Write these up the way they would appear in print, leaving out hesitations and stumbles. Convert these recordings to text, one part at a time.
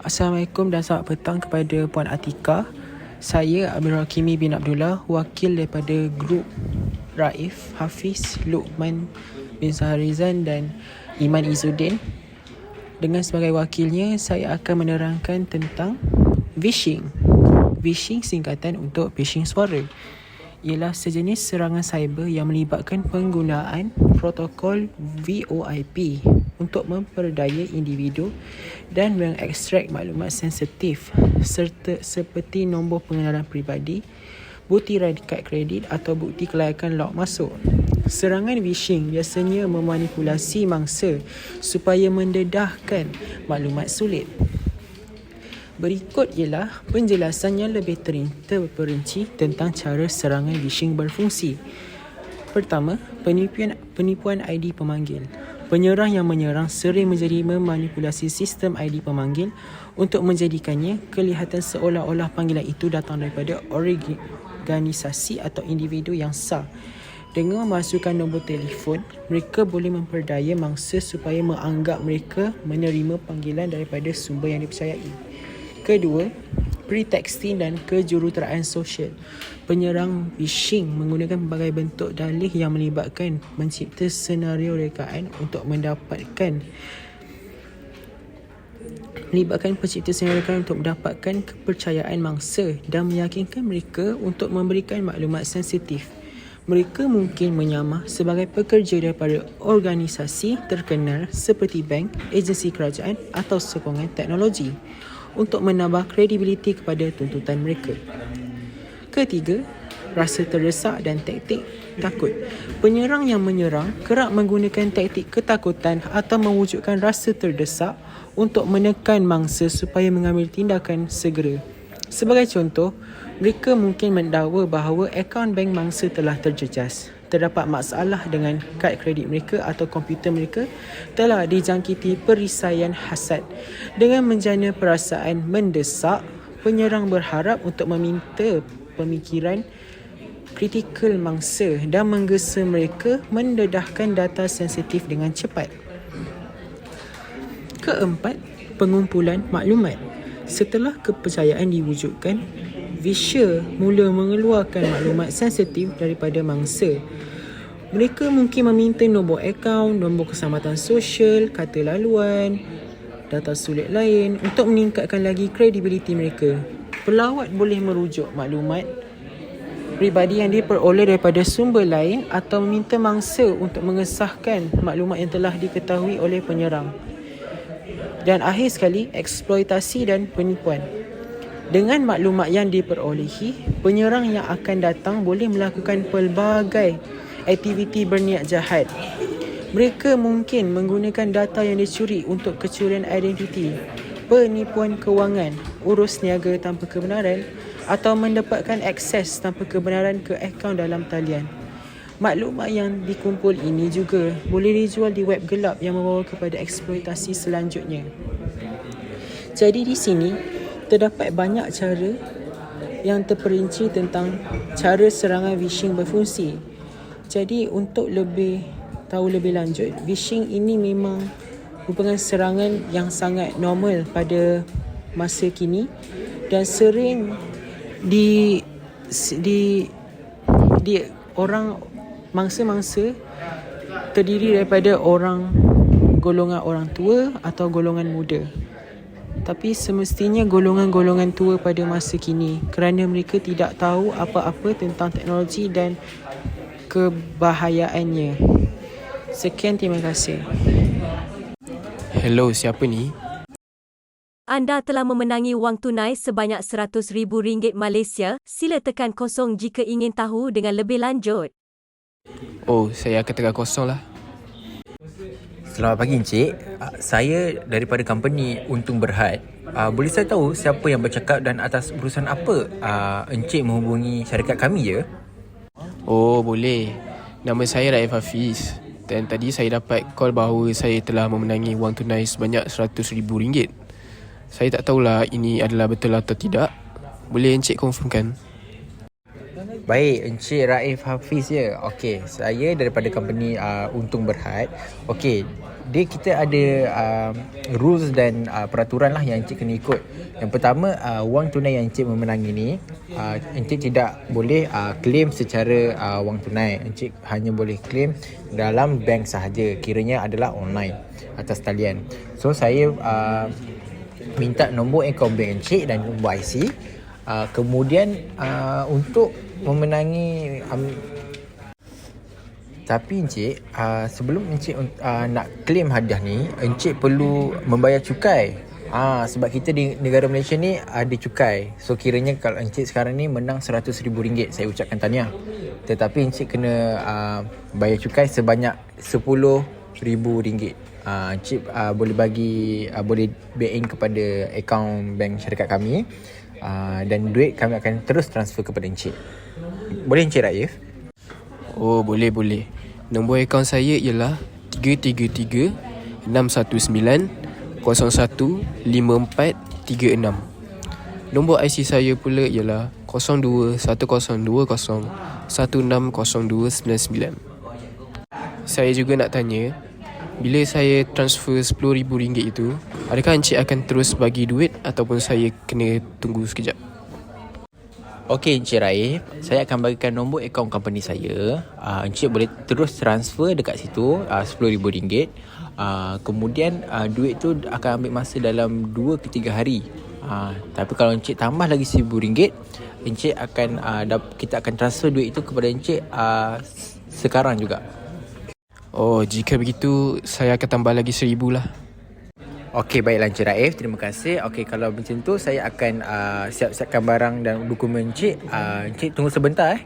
Assalamualaikum dan selamat petang kepada Puan Atika. Saya Amirul Hakimi bin Abdullah, wakil daripada grup Raif, Hafiz, Luqman bin Saharizan dan Iman Izzuddin. Dengan sebagai wakilnya, saya akan menerangkan tentang phishing. Phishing singkatan untuk phishing suara. Ialah sejenis serangan cyber yang melibatkan penggunaan protokol VoIP untuk memperdaya individu dan mengekstrak maklumat sensitif serta seperti nombor pengenalan peribadi, bukti kad kredit atau bukti kelayakan log masuk. Serangan phishing biasanya memanipulasi mangsa supaya mendedahkan maklumat sulit. Berikut ialah penjelasan yang lebih terperinci tentang cara serangan phishing berfungsi. Pertama, penipuan ID pemanggil. Penyerang yang menyerang sering menjadi memanipulasi sistem ID pemanggil untuk menjadikannya kelihatan seolah-olah panggilan itu datang daripada organisasi atau individu yang sah. Dengan memasukkan nombor telefon, mereka boleh memperdaya mangsa supaya menganggap mereka menerima panggilan daripada sumber yang dipercayai. Kedua, pretexting dan kejuruteraan sosial. Penyerang phishing menggunakan pelbagai bentuk dalih yang melibatkan mencipta senario rekaan untuk mendapatkan kepercayaan mangsa dan meyakinkan mereka untuk memberikan maklumat sensitif. Mereka mungkin menyamar sebagai pekerja daripada organisasi terkenal seperti bank, agensi kerajaan atau sokongan teknologi untuk menambah kredibiliti kepada tuntutan mereka. Ketiga, rasa terdesak dan taktik takut. Penyerang yang menyerang kerap menggunakan taktik ketakutan atau mewujudkan rasa terdesak untuk menekan mangsa supaya mengambil tindakan segera. Sebagai contoh, mereka mungkin mendakwa bahawa akaun bank mangsa telah terjejas, terdapat masalah dengan kad kredit mereka atau komputer mereka telah dijangkiti perisaian hasad. Dengan menjana perasaan mendesak, penyerang berharap untuk meminta pemikiran kritikal mangsa dan menggesa mereka mendedahkan data sensitif dengan cepat. Keempat, pengumpulan maklumat. Setelah kepercayaan diwujudkan, Visher mula mengeluarkan maklumat sensitif daripada mangsa. Mereka mungkin meminta nombor akaun, nombor keselamatan sosial, kata laluan, data sulit lain untuk meningkatkan lagi kredibiliti mereka. Pelawat boleh merujuk maklumat peribadi yang diperoleh daripada sumber lain atau meminta mangsa untuk mengesahkan maklumat yang telah diketahui oleh penyerang. Dan akhir sekali, eksploitasi dan penipuan. Dengan maklumat yang diperolehi, penyerang yang akan datang boleh melakukan pelbagai aktiviti berniat jahat. Mereka mungkin menggunakan data yang dicuri untuk kecurian identiti, penipuan kewangan, urus niaga tanpa kebenaran atau mendapatkan akses tanpa kebenaran ke akaun dalam talian. Maklumat yang dikumpul ini juga boleh dijual di web gelap yang membawa kepada eksploitasi selanjutnya. Jadi di sini terdapat banyak cara yang terperinci tentang cara serangan phishing berfungsi. Jadi untuk tahu lebih lanjut, phishing ini memang merupakan serangan yang sangat normal pada masa kini dan sering di mangsa-mangsa terdiri daripada golongan orang tua atau golongan muda. Tapi semestinya golongan-golongan tua pada masa kini kerana mereka tidak tahu apa-apa tentang teknologi dan kebahayaannya. Sekian, terima kasih. Hello, siapa ni? Anda telah memenangi wang tunai sebanyak RM100,000 Malaysia. Sila tekan 0 jika ingin tahu dengan lebih lanjut. Oh, saya akan tekan 0 lah. Selamat pagi Encik. Saya daripada company Untung Berhad. Boleh saya tahu siapa yang bercakap dan atas urusan apa Encik menghubungi syarikat kami je? Oh, boleh. Nama saya Raif Hafiz. Dan tadi saya dapat call bahawa saya telah memenangi wang tunai sebanyak RM100,000. Saya tak tahulah ini adalah betul atau tidak. Boleh Encik confirmkan? Baik, Encik Raif Hafiz ya. Okey, saya daripada company Untung Berhad. Okey, kita ada rules dan peraturan lah yang Encik kena ikut. Yang pertama, wang tunai yang Encik memenangi ni, Encik tidak boleh claim secara wang tunai. Encik hanya boleh claim dalam bank sahaja, kiranya adalah online atas talian. So saya minta nombor akaun bank Encik dan nombor IC. Kemudian untuk memenangi tapi Encik, sebelum Encik nak claim hadiah ni, Encik perlu membayar cukai. Sebab kita di negara Malaysia ni ada cukai. So kiranya kalau Encik sekarang ni menang RM100,000, saya ucapkan tahniah. Tetapi Encik kena bayar cukai sebanyak RM10,000. Encik boleh boleh back in kepada akaun bank syarikat kami, dan duit kami akan terus transfer kepada Encik. Boleh Encik Raif? Oh, boleh. Nombor akaun saya ialah 333-619-015436. Nombor IC saya pula ialah 021020160299. Saya juga nak tanya, bila saya transfer RM10,000 itu, adakah Encik akan terus bagi duit ataupun saya kena tunggu sekejap? Okey Encik Raif, saya akan bagikan nombor akaun company saya. Encik boleh terus transfer dekat situ RM10,000. Kemudian duit tu akan ambil masa dalam 2 ke 3 hari. Tapi kalau Encik tambah lagi RM1,000, Encik akan kita akan transfer duit itu kepada Encik sekarang juga. Oh, jika begitu saya akan tambah lagi RM1,000 lah. Okey, baiklah Encik Raif, terima kasih. Okey, kalau macam tu saya akan siap-siapkan barang dan dokumen Encik. Encik tunggu sebentar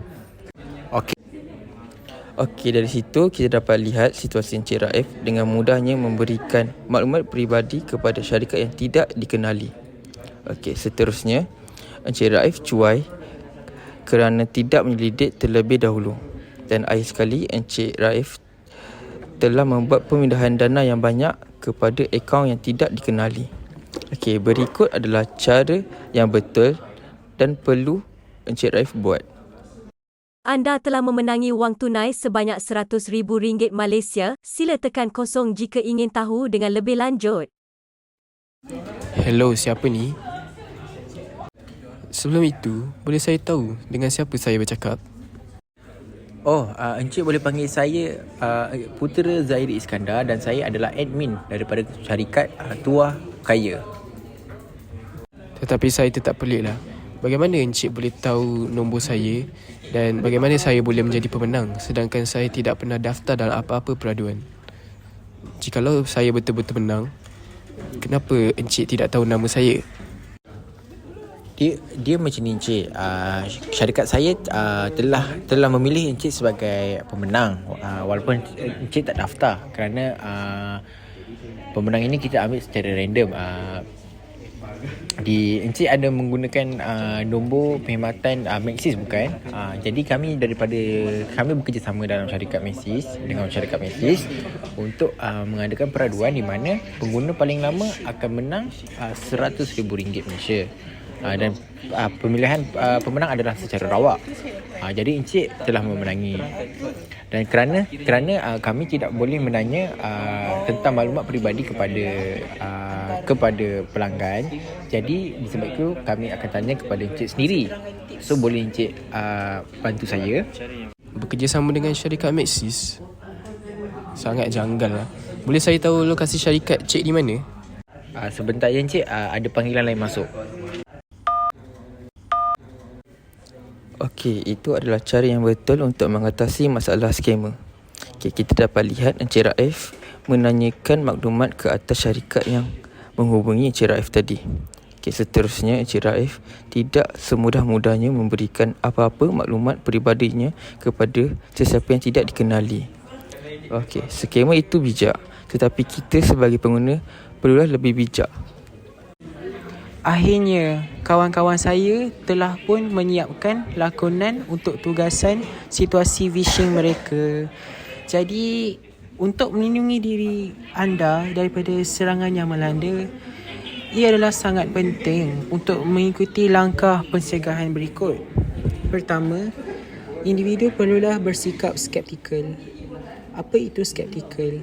Okey. Okey, dari situ kita dapat lihat situasi Encik Raif dengan mudahnya memberikan maklumat peribadi kepada syarikat yang tidak dikenali. Okey, seterusnya Encik Raif cuai kerana tidak menyelidik terlebih dahulu. Dan akhir sekali Encik Raif telah membuat pemindahan dana yang banyak kepada akaun yang tidak dikenali. Okey, berikut adalah cara yang betul dan perlu Encik Raif buat. Anda telah memenangi wang tunai sebanyak RM100,000 Malaysia. Sila tekan 0 jika ingin tahu dengan lebih lanjut. Hello, siapa ni? Sebelum itu, boleh saya tahu dengan siapa saya bercakap? Encik boleh panggil saya Putera Zahiri Iskandar dan saya adalah admin daripada syarikat Tuah Kaya. Tetapi saya tetap peliklah. Bagaimana Encik boleh tahu nombor saya dan bagaimana saya boleh menjadi pemenang sedangkan saya tidak pernah daftar dalam apa-apa peraduan? Jikalau saya betul-betul menang, kenapa Encik tidak tahu nama saya? Dia macam ni Encik. Syarikat saya telah memilih Encik sebagai pemenang walaupun Encik tak daftar kerana pemenang ini kita ambil secara random. Encik ada menggunakan nombor perkhidmatan Maxis bukan? Jadi kami bekerjasama dalam syarikat Maxis dengan syarikat Maxis untuk mengadakan peraduan di mana pengguna paling lama akan menang RM100,000 Malaysia. Dan pemilihan pemenang adalah secara rawak. Jadi Encik telah memenangi. Dan kerana kami tidak boleh menanya tentang maklumat peribadi kepada pelanggan, jadi disebab itu kami akan tanya kepada Encik sendiri. So boleh Encik bantu saya? Bekerjasama dengan syarikat Maxis? Sangat janggal lah. Boleh saya tahu lokasi syarikat Cik di mana? Sebentar ya Encik, ada panggilan lain masuk. Okey, itu adalah cara yang betul untuk mengatasi masalah skamer. Okey, kita dapat lihat Encik Raif menanyakan maklumat ke atas syarikat yang menghubungi Encik Raif tadi. Okey, seterusnya Encik Raif tidak semudah-mudahnya memberikan apa-apa maklumat peribadinya kepada sesiapa yang tidak dikenali. Okey, skamer itu bijak, tetapi kita sebagai pengguna perlulah lebih bijak. Akhirnya, kawan-kawan saya telah pun menyiapkan lakonan untuk tugasan situasi phishing mereka. Jadi, untuk melindungi diri anda daripada serangan yang melanda, ia adalah sangat penting untuk mengikuti langkah pencegahan berikut. Pertama, individu perlulah bersikap skeptikal. Apa itu skeptikal?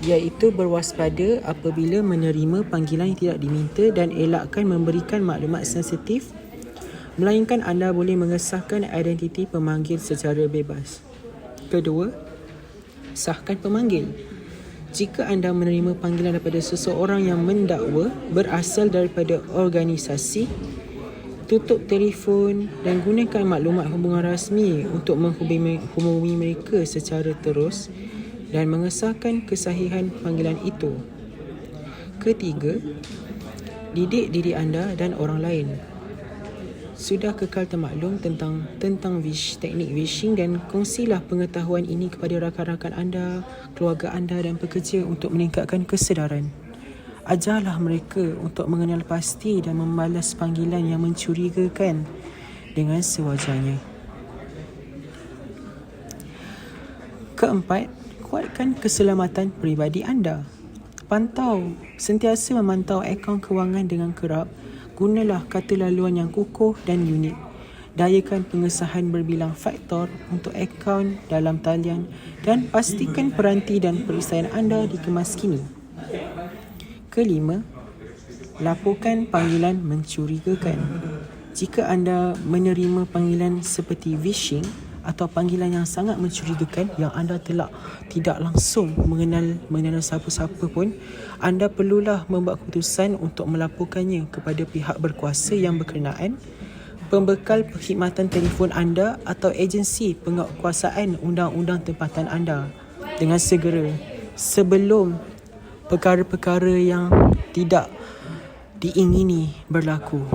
iaitu berwaspada apabila menerima panggilan yang tidak diminta dan elakkan memberikan maklumat sensitif, melainkan anda boleh mengesahkan identiti pemanggil secara bebas. Kedua, sahkan pemanggil. Jika anda menerima panggilan daripada seseorang yang mendakwa berasal daripada organisasi, tutup telefon dan gunakan maklumat hubungan rasmi untuk menghubungi mereka secara terus dan mengesahkan kesahihan panggilan itu. Ketiga, didik diri anda dan orang lain. Sudah kekal termaklum tentang teknik phishing dan kongsilah pengetahuan ini kepada rakan-rakan anda, keluarga anda dan pekerja untuk meningkatkan kesedaran. Ajarlah mereka untuk mengenal pasti dan membalas panggilan yang mencurigakan dengan sewajarnya. Keempat, kuatkan keselamatan peribadi anda. Sentiasa memantau akaun kewangan dengan kerap. Gunalah kata laluan yang kukuh dan unik. Dayakan pengesahan berbilang faktor untuk akaun dalam talian dan pastikan peranti dan perisaian anda dikemas kini. Kelima, laporkan panggilan mencurigakan. Jika anda menerima panggilan seperti phishing atau panggilan yang sangat mencurigakan yang anda tidak langsung mengenal siapa-siapa pun, anda perlulah membuat keputusan untuk melaporkannya kepada pihak berkuasa yang berkenaan, pembekal perkhidmatan telefon anda atau agensi penguatkuasaan undang-undang tempatan anda dengan segera sebelum perkara-perkara yang tidak diingini berlaku.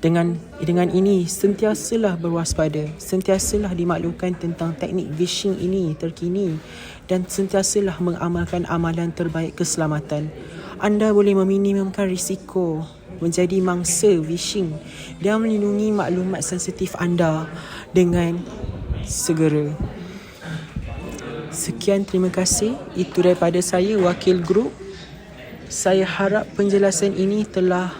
Dengan ini, sentiasalah berwaspada, sentiasalah dimaklumkan tentang teknik phishing ini terkini dan sentiasalah mengamalkan amalan terbaik keselamatan. Anda boleh meminimumkan risiko menjadi mangsa phishing dan melindungi maklumat sensitif anda dengan segera. Sekian, terima kasih. Itu daripada saya, Wakil Grup. Saya harap penjelasan ini telah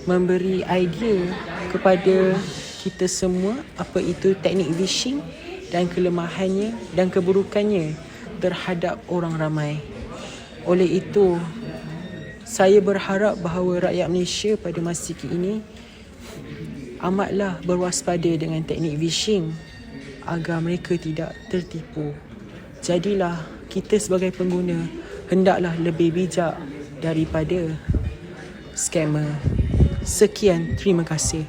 memberi idea kepada kita semua apa itu teknik phishing dan kelemahannya dan keburukannya terhadap orang ramai. Oleh itu, saya berharap bahawa rakyat Malaysia pada masa ini amatlah berwaspada dengan teknik phishing agar mereka tidak tertipu. Jadilah kita sebagai pengguna hendaklah lebih bijak daripada scammer. Sekian, terima kasih.